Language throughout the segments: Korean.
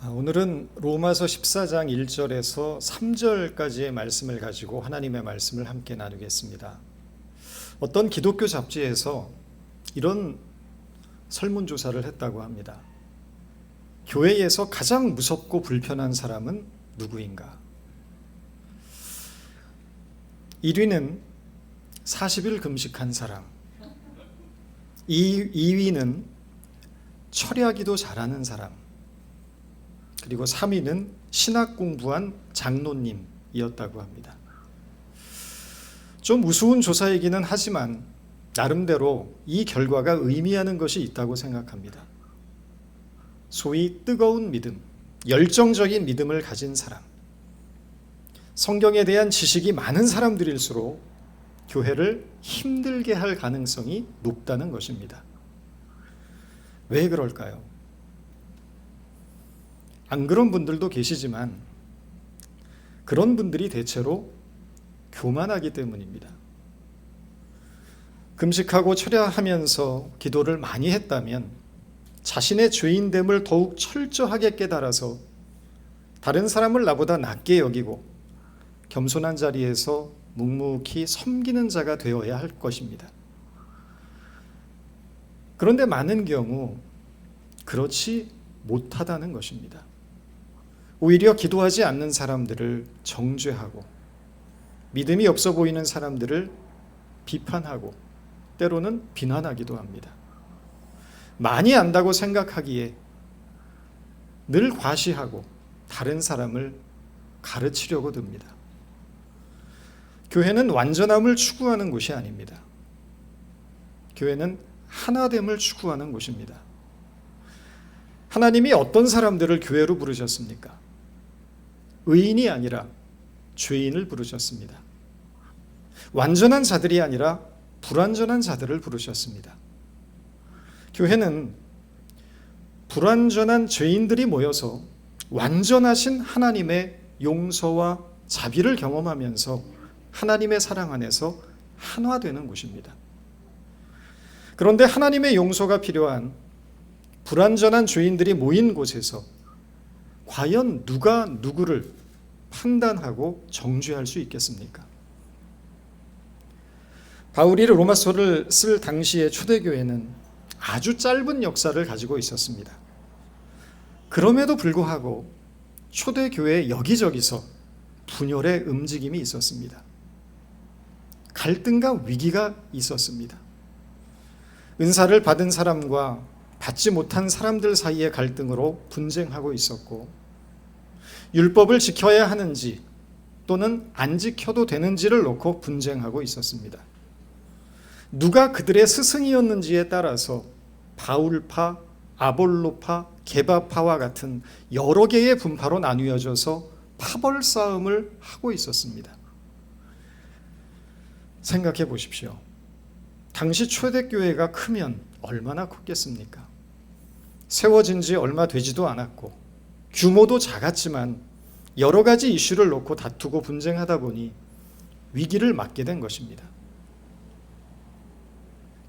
오늘은 로마서 14장 1절에서 3절까지의 말씀을 가지고 하나님의 말씀을 함께 나누겠습니다. 어떤 기독교 잡지에서 이런 설문조사를 했다고 합니다. 교회에서 가장 무섭고 불편한 사람은 누구인가? 1위는 40일 금식한 사람, 2위는 철야기도 잘하는 사람, 그리고 3위는 신학 공부한 장로님이었다고 합니다. 좀 우스운 조사이기는 하지만 나름대로 이 결과가 의미하는 것이 있다고 생각합니다. 소위 뜨거운 믿음, 열정적인 믿음을 가진 사람, 성경에 대한 지식이 많은 사람들일수록 교회를 힘들게 할 가능성이 높다는 것입니다. 왜 그럴까요? 안 그런 분들도 계시지만 그런 분들이 대체로 교만하기 때문입니다. 금식하고 철야하면서 기도를 많이 했다면 자신의 죄인됨을 더욱 철저하게 깨달아서 다른 사람을 나보다 낮게 여기고 겸손한 자리에서 묵묵히 섬기는 자가 되어야 할 것입니다. 그런데 많은 경우 그렇지 못하다는 것입니다. 오히려 기도하지 않는 사람들을 정죄하고 믿음이 없어 보이는 사람들을 비판하고 때로는 비난하기도 합니다. 많이 안다고 생각하기에 늘 과시하고 다른 사람을 가르치려고 듭니다. 교회는 완전함을 추구하는 곳이 아닙니다. 교회는 하나됨을 추구하는 곳입니다. 하나님이 어떤 사람들을 교회로 부르셨습니까? 의인이 아니라 죄인을 부르셨습니다. 완전한 자들이 아니라 불완전한 자들을 부르셨습니다. 교회는 불완전한 죄인들이 모여서 완전하신 하나님의 용서와 자비를 경험하면서 하나님의 사랑 안에서 하나되는 곳입니다. 그런데 하나님의 용서가 필요한 불완전한 죄인들이 모인 곳에서 과연 누가 누구를 판단하고 정죄할 수 있겠습니까? 바울이 로마서를 쓸 당시의 초대교회는 아주 짧은 역사를 가지고 있었습니다. 그럼에도 불구하고 초대교회 여기저기서 분열의 움직임이 있었습니다. 갈등과 위기가 있었습니다. 은사를 받은 사람과 받지 못한 사람들 사이의 갈등으로 분쟁하고 있었고, 율법을 지켜야 하는지 또는 안 지켜도 되는지를 놓고 분쟁하고 있었습니다. 누가 그들의 스승이었는지에 따라서 바울파, 아볼로파, 게바파와 같은 여러 개의 분파로 나뉘어져서 파벌 싸움을 하고 있었습니다. 생각해 보십시오. 당시 초대교회가 크면 얼마나 컸겠습니까? 세워진 지 얼마 되지도 않았고 규모도 작았지만 여러 가지 이슈를 놓고 다투고 분쟁하다 보니 위기를 맞게 된 것입니다.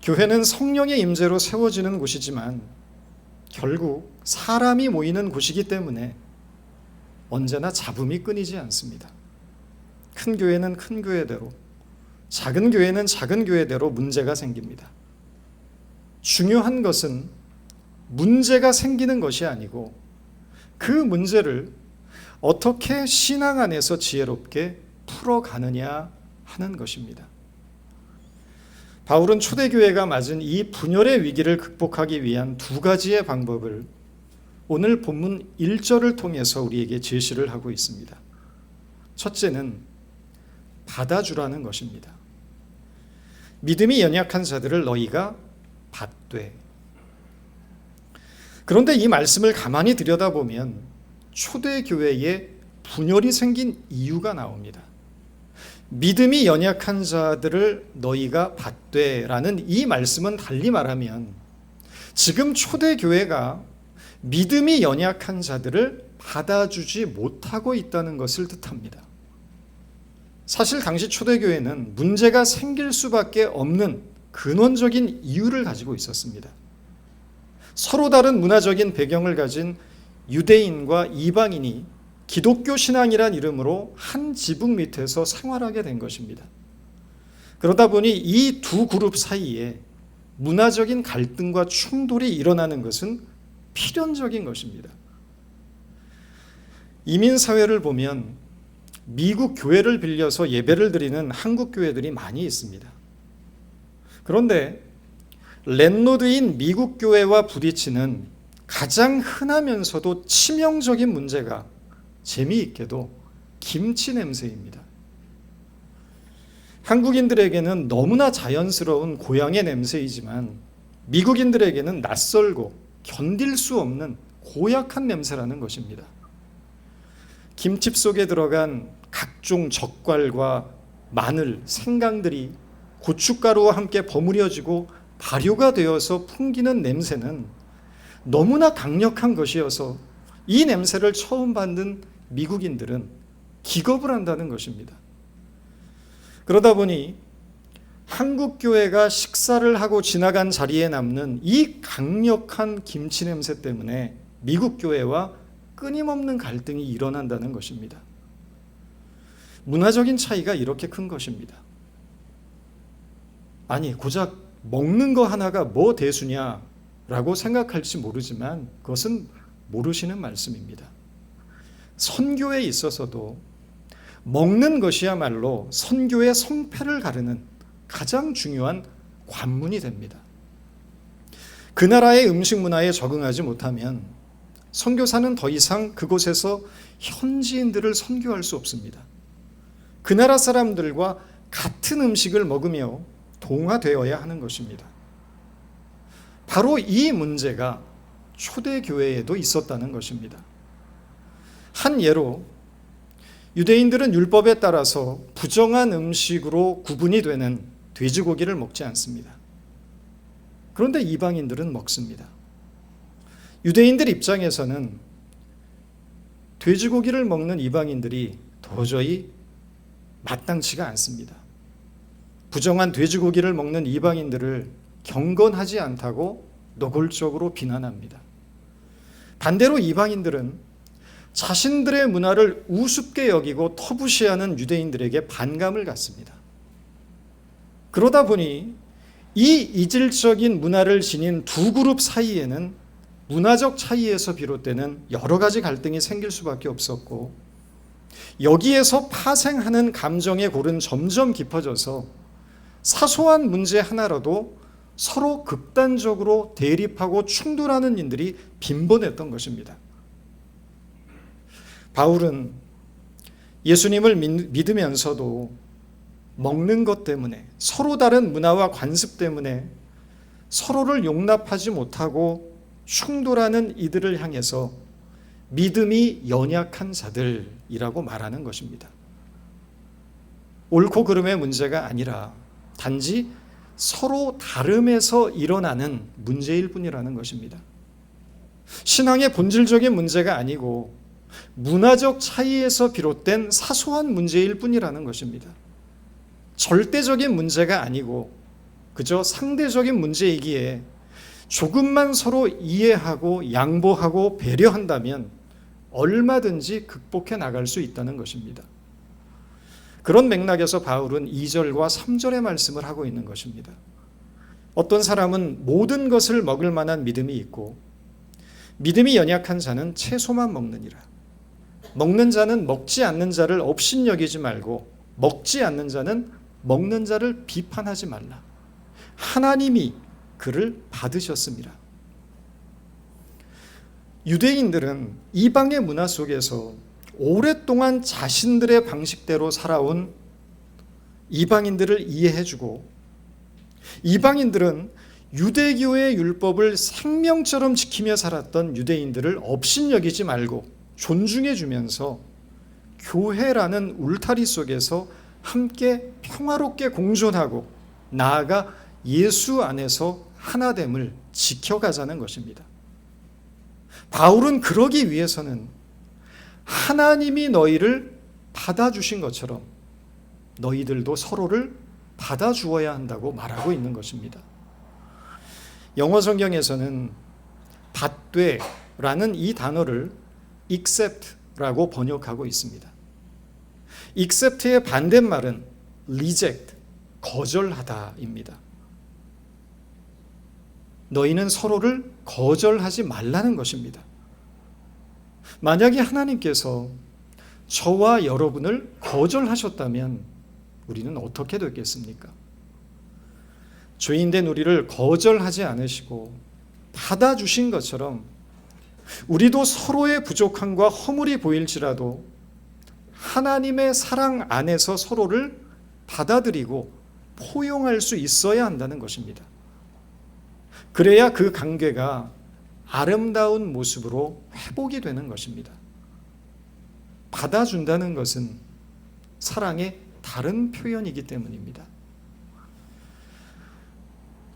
교회는 성령의 임재로 세워지는 곳이지만 결국 사람이 모이는 곳이기 때문에 언제나 잡음이 끊이지 않습니다. 큰 교회는 큰 교회대로, 작은 교회는 작은 교회대로 문제가 생깁니다. 중요한 것은 문제가 생기는 것이 아니고 그 문제를 어떻게 신앙 안에서 지혜롭게 풀어가느냐 하는 것입니다. 바울은 초대교회가 맞은 이 분열의 위기를 극복하기 위한 두 가지의 방법을 오늘 본문 1절을 통해서 우리에게 제시를 하고 있습니다. 첫째는 받아주라는 것입니다. 믿음이 연약한 자들을 너희가 받되. 그런데 이 말씀을 가만히 들여다보면 초대교회에 분열이 생긴 이유가 나옵니다. 믿음이 연약한 자들을 너희가 받되라는 이 말씀은 달리 말하면 지금 초대교회가 믿음이 연약한 자들을 받아주지 못하고 있다는 것을 뜻합니다. 사실 당시 초대교회는 문제가 생길 수밖에 없는 근원적인 이유를 가지고 있었습니다. 서로 다른 문화적인 배경을 가진 유대인과 이방인이 기독교 신앙이란 이름으로 한 지붕 밑에서 생활하게 된 것입니다. 그러다 보니 이 두 그룹 사이에 문화적인 갈등과 충돌이 일어나는 것은 필연적인 것입니다. 이민사회를 보면 미국 교회를 빌려서 예배를 드리는 한국 교회들이 많이 있습니다. 그런데 랜로드인 미국 교회와 부딪히는 가장 흔하면서도 치명적인 문제가 재미있게도 김치 냄새입니다. 한국인들에게는 너무나 자연스러운 고향의 냄새이지만 미국인들에게는 낯설고 견딜 수 없는 고약한 냄새라는 것입니다. 김치 속에 들어간 각종 젓갈과 마늘, 생강들이 고춧가루와 함께 버무려지고 발효가 되어서 풍기는 냄새는 너무나 강력한 것이어서 이 냄새를 처음 받는 미국인들은 기겁을 한다는 것입니다. 그러다 보니 한국 교회가 식사를 하고 지나간 자리에 남는 이 강력한 김치 냄새 때문에 미국 교회와 끊임없는 갈등이 일어난다는 것입니다. 문화적인 차이가 이렇게 큰 것입니다. 아니, 고작 먹는 거 하나가 뭐 대수냐라고 생각할지 모르지만 그것은 모르시는 말씀입니다. 선교에 있어서도 먹는 것이야말로 선교의 성패를 가르는 가장 중요한 관문이 됩니다. 그 나라의 음식 문화에 적응하지 못하면 선교사는 더 이상 그곳에서 현지인들을 선교할 수 없습니다. 그 나라 사람들과 같은 음식을 먹으며 동화되어야 하는 것입니다. 바로 이 문제가 초대교회에도 있었다는 것입니다. 한 예로 유대인들은 율법에 따라서 부정한 음식으로 구분이 되는 돼지고기를 먹지 않습니다. 그런데 이방인들은 먹습니다. 유대인들 입장에서는 돼지고기를 먹는 이방인들이 도저히 마땅치가 않습니다. 부정한 돼지고기를 먹는 이방인들을 경건하지 않다고 노골적으로 비난합니다. 반대로 이방인들은 자신들의 문화를 우습게 여기고 터부시하는 유대인들에게 반감을 갖습니다. 그러다 보니 이 이질적인 문화를 지닌 두 그룹 사이에는 문화적 차이에서 비롯되는 여러 가지 갈등이 생길 수밖에 없었고, 여기에서 파생하는 감정의 골은 점점 깊어져서 사소한 문제 하나라도 서로 극단적으로 대립하고 충돌하는 일들이 빈번했던 것입니다. 바울은 예수님을 믿으면서도 먹는 것 때문에, 서로 다른 문화와 관습 때문에 서로를 용납하지 못하고 충돌하는 이들을 향해서 믿음이 연약한 자들이라고 말하는 것입니다. 옳고 그름의 문제가 아니라 단지 서로 다름에서 일어나는 문제일 뿐이라는 것입니다. 신앙의 본질적인 문제가 아니고 문화적 차이에서 비롯된 사소한 문제일 뿐이라는 것입니다. 절대적인 문제가 아니고 그저 상대적인 문제이기에 조금만 서로 이해하고 양보하고 배려한다면 얼마든지 극복해 나갈 수 있다는 것입니다. 그런 맥락에서 바울은 2절과 3절의 말씀을 하고 있는 것입니다. 어떤 사람은 모든 것을 먹을 만한 믿음이 있고 믿음이 연약한 자는 채소만 먹느니라. 먹는 자는 먹지 않는 자를 업신여기지 말고 먹지 않는 자는 먹는 자를 비판하지 말라. 하나님이 그를 받으셨습니다. 유대인들은 이방의 문화 속에서 오랫동안 자신들의 방식대로 살아온 이방인들을 이해해주고, 이방인들은 유대교의 율법을 생명처럼 지키며 살았던 유대인들을 업신여기지 말고 존중해주면서 교회라는 울타리 속에서 함께 평화롭게 공존하고 나아가 예수 안에서 하나됨을 지켜가자는 것입니다. 바울은 그러기 위해서는 하나님이 너희를 받아주신 것처럼 너희들도 서로를 받아주어야 한다고 말하고 있는 것입니다. 영어 성경에서는 받되 라는 이 단어를 accept라고 번역하고 있습니다. accept의 반대말은 reject, 거절하다입니다. 너희는 서로를 거절하지 말라는 것입니다. 만약에 하나님께서 저와 여러분을 거절하셨다면 우리는 어떻게 됐겠습니까? 죄인된 우리를 거절하지 않으시고 받아주신 것처럼 우리도 서로의 부족함과 허물이 보일지라도 하나님의 사랑 안에서 서로를 받아들이고 포용할 수 있어야 한다는 것입니다. 그래야 그 관계가 아름다운 모습으로 회복이 되는 것입니다. 받아준다는 것은 사랑의 다른 표현이기 때문입니다.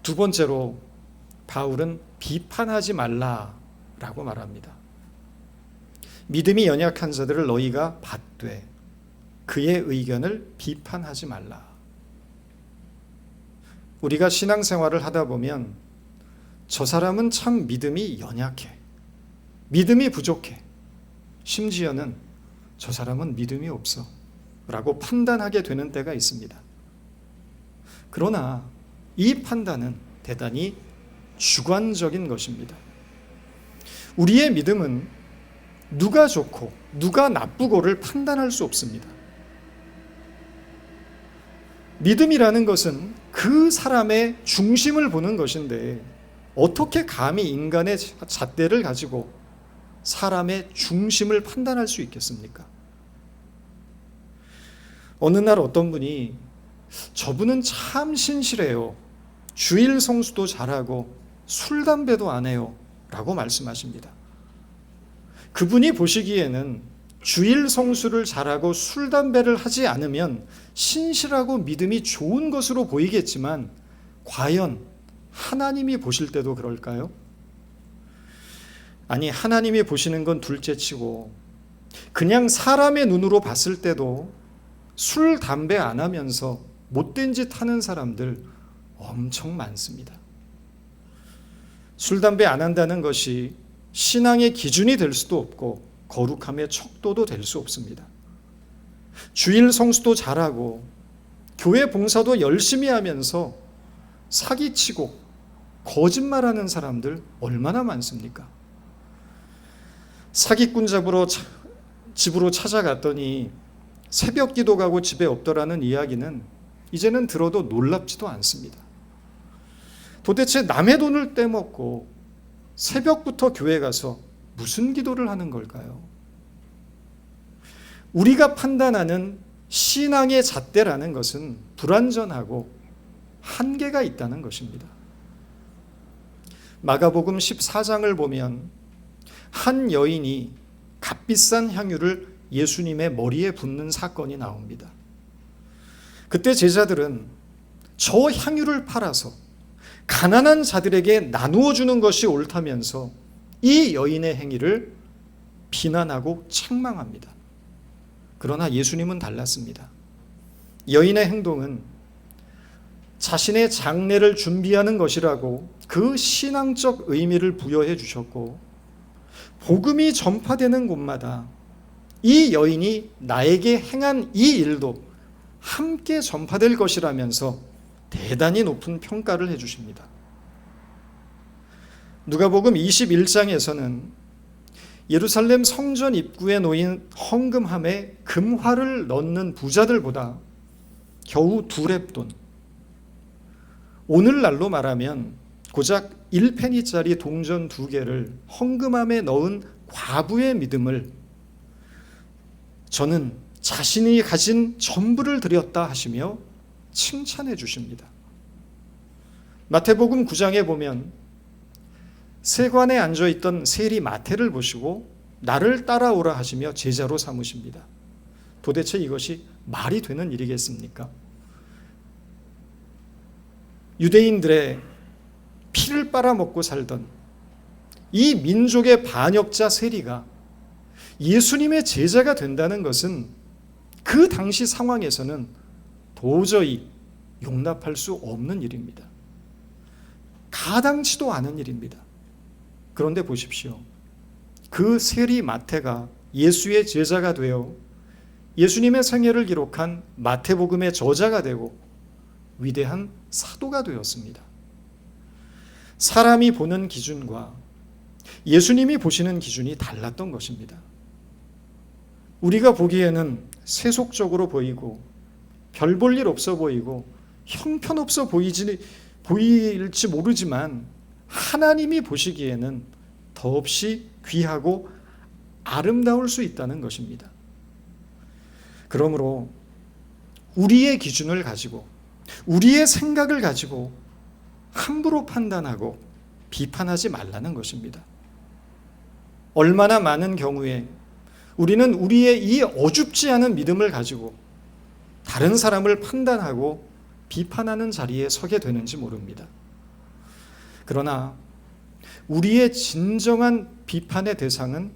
두 번째로 바울은 비판하지 말라라고 말합니다. 믿음이 연약한 자들을 너희가 받되 그의 의견을 비판하지 말라. 우리가 신앙생활을 하다 보면 저 사람은 참 믿음이 연약해, 믿음이 부족해, 심지어는 저 사람은 믿음이 없어 라고 판단하게 되는 때가 있습니다. 그러나 이 판단은 대단히 주관적인 것입니다. 우리의 믿음은 누가 좋고 누가 나쁘고를 판단할 수 없습니다. 믿음이라는 것은 그 사람의 중심을 보는 것인데 어떻게 감히 인간의 잣대를 가지고 사람의 중심을 판단할 수 있겠습니까? 어느 날 어떤 분이 저분은 참 신실해요, 주일 성수도 잘하고 술 담배도 안 해요 라고 말씀하십니다. 그분이 보시기에는 주일 성수를 잘하고 술 담배를 하지 않으면 신실하고 믿음이 좋은 것으로 보이겠지만 과연 하나님이 보실 때도 그럴까요? 아니, 하나님이 보시는 건 둘째치고 그냥 사람의 눈으로 봤을 때도 술, 담배 안 하면서 못된 짓 하는 사람들 엄청 많습니다. 술, 담배 안 한다는 것이 신앙의 기준이 될 수도 없고 거룩함의 척도도 될 수 없습니다. 주일 성수도 잘하고 교회 봉사도 열심히 하면서 사기치고 거짓말하는 사람들 얼마나 많습니까? 사기꾼 잡으러 집으로 찾아갔더니 새벽 기도 가고 집에 없더라는 이야기는 이제는 들어도 놀랍지도 않습니다. 도대체 남의 돈을 떼먹고 새벽부터 교회 가서 무슨 기도를 하는 걸까요? 우리가 판단하는 신앙의 잣대라는 것은 불완전하고 한계가 있다는 것입니다. 마가복음 14장을 보면 한 여인이 값비싼 향유를 예수님의 머리에 붓는 사건이 나옵니다. 그때 제자들은 저 향유를 팔아서 가난한 자들에게 나누어 주는 것이 옳다면서 이 여인의 행위를 비난하고 책망합니다. 그러나 예수님은 달랐습니다. 여인의 행동은 자신의 장례를 준비하는 것이라고 그 신앙적 의미를 부여해 주셨고, 복음이 전파되는 곳마다 이 여인이 나에게 행한 이 일도 함께 전파될 것이라면서 대단히 높은 평가를 해주십니다. 누가복음 21장에서는 예루살렘 성전 입구에 놓인 헌금함에 금화를 넣는 부자들보다 겨우 2렙돈, 오늘날로 말하면 고작 1페니짜리 동전 2개를 헌금함에 넣은 과부의 믿음을 저는 자신이 가진 전부를 드렸다 하시며 칭찬해 주십니다. 마태복음 9장에 보면 세관에 앉아있던 세리 마태를 보시고 나를 따라오라 하시며 제자로 삼으십니다. 도대체 이것이 말이 되는 일이겠습니까? 유대인들의 피를 빨아먹고 살던 이 민족의 반역자 세리가 예수님의 제자가 된다는 것은 그 당시 상황에서는 도저히 용납할 수 없는 일입니다. 가당치도 않은 일입니다. 그런데 보십시오. 그 세리 마태가 예수의 제자가 되어 예수님의 생애를 기록한 마태복음의 저자가 되고 위대한 사도가 되었습니다. 사람이 보는 기준과 예수님이 보시는 기준이 달랐던 것입니다. 우리가 보기에는 세속적으로 보이고 별 볼 일 없어 보이고 형편없어 보일지 모르지만 하나님이 보시기에는 더없이 귀하고 아름다울 수 있다는 것입니다. 그러므로 우리의 기준을 가지고 우리의 생각을 가지고 함부로 판단하고 비판하지 말라는 것입니다. 얼마나 많은 경우에 우리는 우리의 이 어줍지 않은 믿음을 가지고 다른 사람을 판단하고 비판하는 자리에 서게 되는지 모릅니다. 그러나 우리의 진정한 비판의 대상은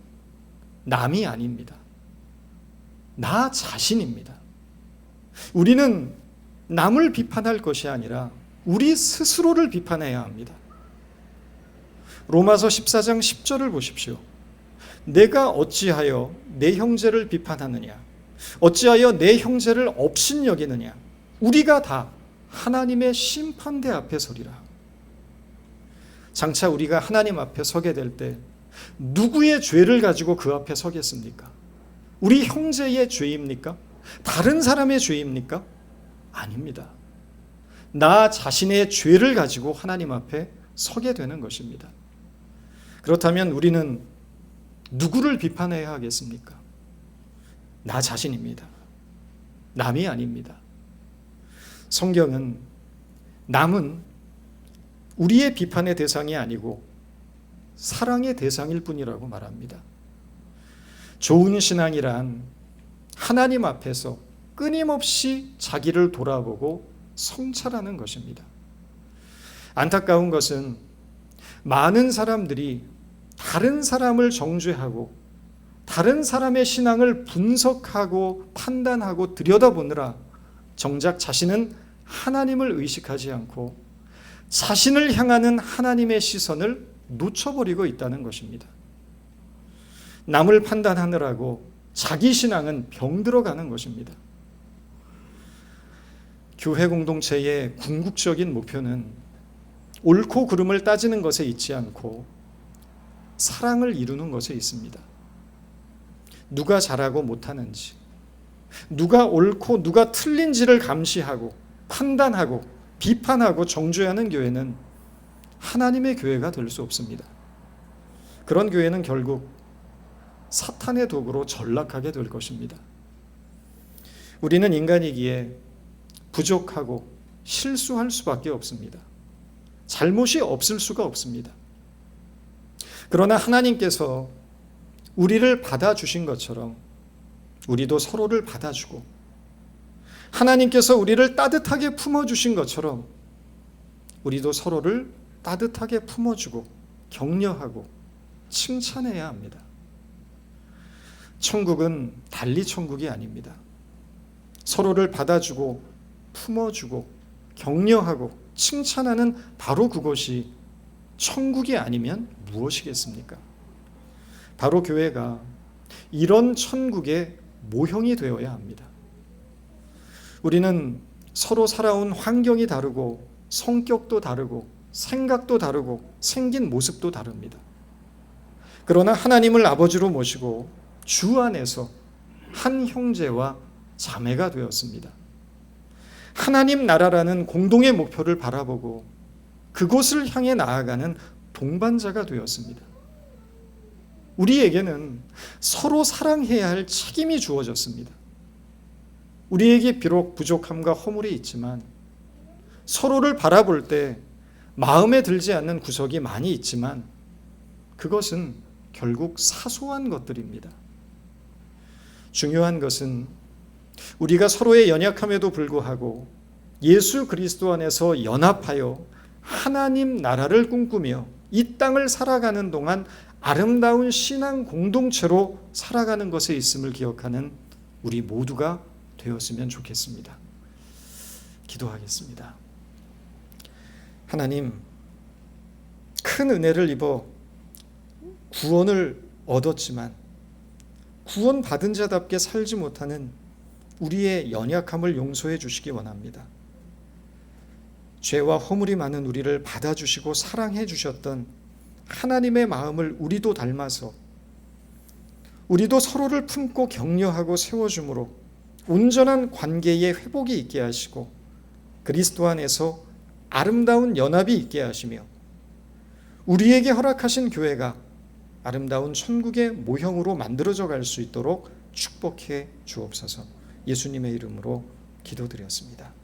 남이 아닙니다. 나 자신입니다. 우리는 남을 비판할 것이 아니라 우리 스스로를 비판해야 합니다. 로마서 14장 10절을 보십시오. 내가 어찌하여 내 형제를 비판하느냐? 어찌하여 내 형제를 업신여기느냐? 우리가 다 하나님의 심판대 앞에 서리라. 장차 우리가 하나님 앞에 서게 될 때 누구의 죄를 가지고 그 앞에 서겠습니까? 우리 형제의 죄입니까? 다른 사람의 죄입니까? 아닙니다. 나 자신의 죄를 가지고 하나님 앞에 서게 되는 것입니다. 그렇다면 우리는 누구를 비판해야 하겠습니까? 나 자신입니다. 남이 아닙니다. 성경은 남은 우리의 비판의 대상이 아니고 사랑의 대상일 뿐이라고 말합니다. 좋은 신앙이란 하나님 앞에서 끊임없이 자기를 돌아보고 성찰하는 것입니다. 안타까운 것은 많은 사람들이 다른 사람을 정죄하고 다른 사람의 신앙을 분석하고 판단하고 들여다보느라 정작 자신은 하나님을 의식하지 않고 자신을 향하는 하나님의 시선을 놓쳐버리고 있다는 것입니다. 남을 판단하느라고 자기 신앙은 병들어가는 것입니다. 교회 공동체의 궁극적인 목표는 옳고 그름을 따지는 것에 있지 않고 사랑을 이루는 것에 있습니다. 누가 잘하고 못하는지, 누가 옳고 누가 틀린지를 감시하고 판단하고 비판하고 정죄하는 교회는 하나님의 교회가 될 수 없습니다. 그런 교회는 결국 사탄의 도구로 전락하게 될 것입니다. 우리는 인간이기에 부족하고 실수할 수밖에 없습니다. 잘못이 없을 수가 없습니다. 그러나 하나님께서 우리를 받아주신 것처럼 우리도 서로를 받아주고 하나님께서 우리를 따뜻하게 품어주신 것처럼 우리도 서로를 따뜻하게 품어주고 격려하고 칭찬해야 합니다. 천국은 달리 천국이 아닙니다. 서로를 받아주고 품어주고 격려하고 칭찬하는 바로 그것이 천국이 아니면 무엇이겠습니까? 바로 교회가 이런 천국의 모형이 되어야 합니다. 우리는 서로 살아온 환경이 다르고 성격도 다르고 생각도 다르고 생긴 모습도 다릅니다. 그러나 하나님을 아버지로 모시고 주 안에서 한 형제와 자매가 되었습니다. 하나님 나라라는 공동의 목표를 바라보고 그곳을 향해 나아가는 동반자가 되었습니다. 우리에게는 서로 사랑해야 할 책임이 주어졌습니다. 우리에게 비록 부족함과 허물이 있지만 서로를 바라볼 때 마음에 들지 않는 구석이 많이 있지만 그것은 결국 사소한 것들입니다. 중요한 것은 우리가 서로의 연약함에도 불구하고 예수 그리스도 안에서 연합하여 하나님 나라를 꿈꾸며 이 땅을 살아가는 동안 아름다운 신앙 공동체로 살아가는 것에 있음을 기억하는 우리 모두가 되었으면 좋겠습니다. 기도하겠습니다. 하나님, 큰 은혜를 입어 구원을 얻었지만 구원받은 자답게 살지 못하는 우리의 연약함을 용서해 주시기 원합니다. 죄와 허물이 많은 우리를 받아주시고 사랑해 주셨던 하나님의 마음을 우리도 닮아서 우리도 서로를 품고 격려하고 세워줌으로 온전한 관계의 회복이 있게 하시고 그리스도 안에서 아름다운 연합이 있게 하시며 우리에게 허락하신 교회가 아름다운 천국의 모형으로 만들어져 갈 수 있도록 축복해 주옵소서. 예수님의 이름으로 기도드렸습니다.